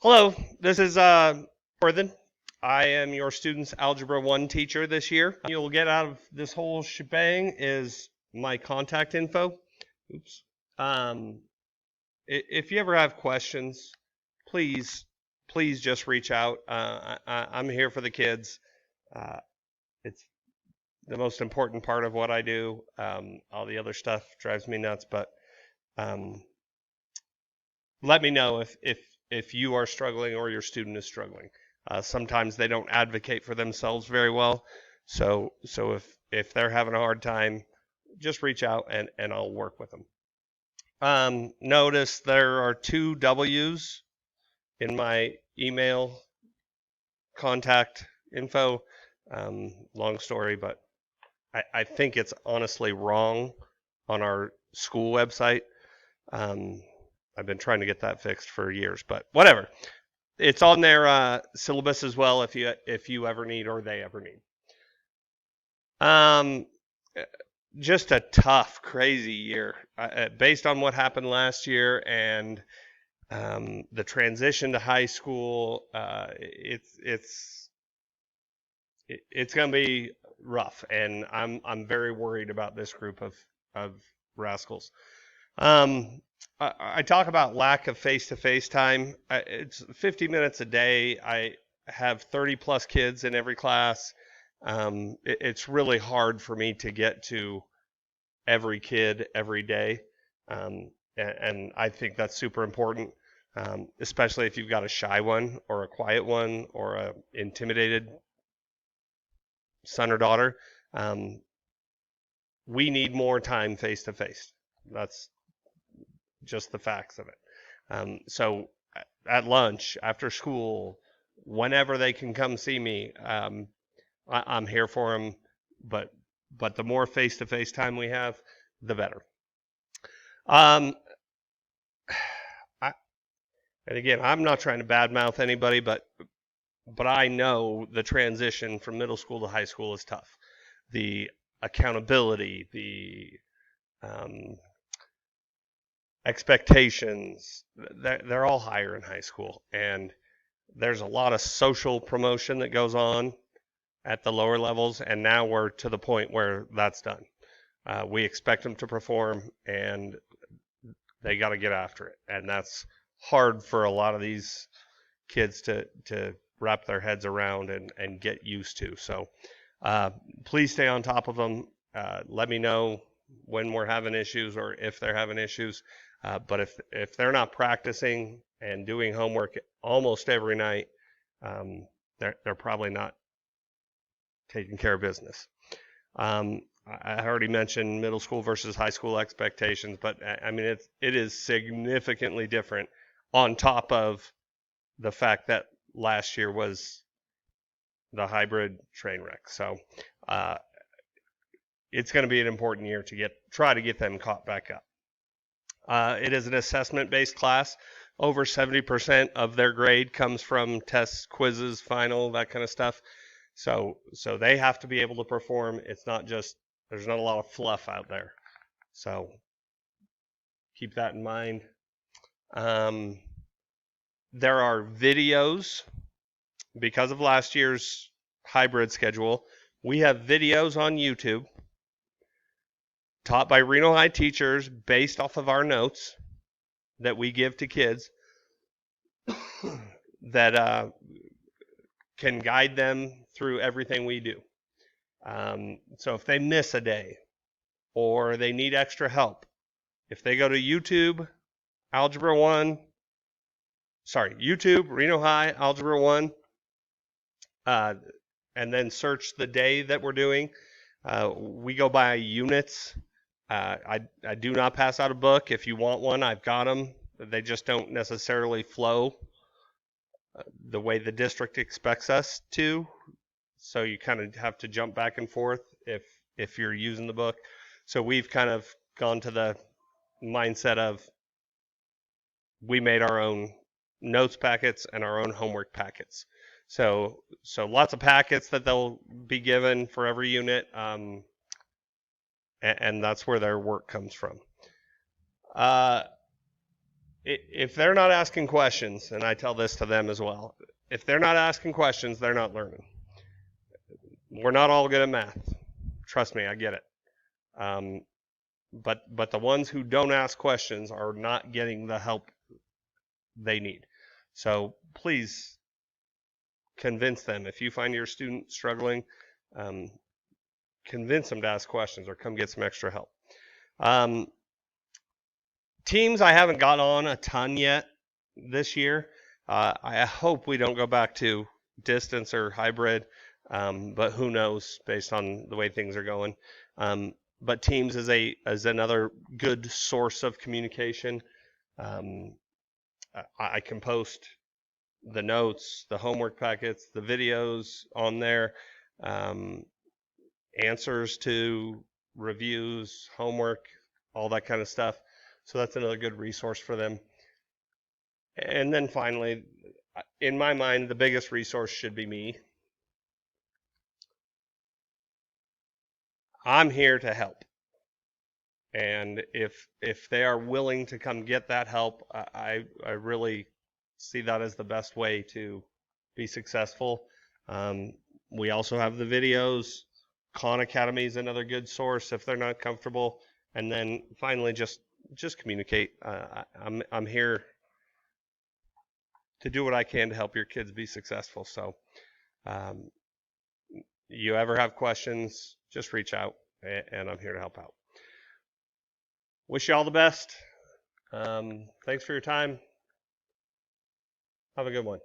Hello, this is Worthen. I am your student's Algebra 1 teacher this year. You'll get out of this whole shebang is my contact info. Oops. Um, if you ever have questions, please, please just reach out. I'm here for the kids. Uh, it's the most important part of what I do. All the other stuff drives me nuts, but um, let me know if you are struggling or your student is struggling. Sometimes they don't advocate for themselves very well, so if they're having a hard time, just reach out and I'll work with them. Notice there are two W's in my email contact info. Long story, but I think it's honestly wrong on our school website. Um, I've been trying to get that fixed for years, but whatever. It's on their syllabus as well if you ever need or they ever need. Um, just a tough, crazy year based on what happened last year and the transition to high school. It's going to be rough, and I'm very worried about this group of rascals. Um, I talk about lack of face-to-face time. It's 50 minutes a day. I have 30 plus kids in every class. It's really hard for me to get to every kid every day. And I think that's super important, especially if you've got a shy one or a quiet one or a intimidated son or daughter. Um, we need more time face to face. That's just the facts of it. So at lunch, after school, whenever they can come see me, I'm here for them. But the more face to face time we have, the better. Um, I, and again, I'm not trying to badmouth anybody, but I know the transition from middle school to high school is tough. The accountability, the um, expectations, they're all higher in high school, and there's a lot of social promotion that goes on at the lower levels, and now we're to the point where that's done. We expect them to perform, and they got to get after it, and that's hard for a lot of these kids to wrap their heads around and get used to. So uh, please stay on top of them. Let me know when we're having issues or if they're having issues. But if they're not practicing and doing homework almost every night, they're probably not taking care of business. I already mentioned middle school versus high school expectations, but I mean it is significantly different. On top of the fact that last year was the hybrid train wreck, so uh, it's going to be an important year to try to get them caught back up. It is an assessment-based class. Over 70% of their grade comes from tests, quizzes, final, that kind of stuff. So they have to be able to perform. It's not just there's not a lot of fluff out there. So keep that in mind. There are videos because of last year's hybrid schedule. We have videos on YouTube taught by Reno High teachers based off of our notes that we give to kids that can guide them through everything we do. So if they miss a day or they need extra help, if they go to YouTube, YouTube, Reno High, Algebra 1, and then search the day that we're doing, we go by units. I do not pass out a book. If you want one, I've got them. They just don't necessarily flow the way the district expects us to. So you kind of have to jump back and forth if you're using the book. So we've kind of gone to the mindset of we made our own notes packets and our own homework packets. So lots of packets that they'll be given for every unit, and that's where their work comes from. If they're not asking questions, and I tell this to them as well, if they're not asking questions, they're not learning. We're not all good at math. Trust me, I get it. But the ones who don't ask questions are not getting the help they need. So please convince them. If you find your student struggling, convince them to ask questions or come get some extra help. Teams, I haven't got on a ton yet this year. I hope we don't go back to distance or hybrid, but who knows based on the way things are going. But Teams is another good source of communication. I can post the notes, the homework packets, the videos on there, answers to reviews, homework, all that kind of stuff. So that's another good resource for them. And then finally, in my mind, the biggest resource should be me. I'm here to help. And if they are willing to come get that help, I really see that as the best way to be successful. We also have the videos. Khan Academy is another good source if they're not comfortable. And then finally, just communicate. I'm here to do what I can to help your kids be successful. So, you ever have questions, just reach out, and I'm here to help out. Wish you all the best. Thanks for your time. Have a good one.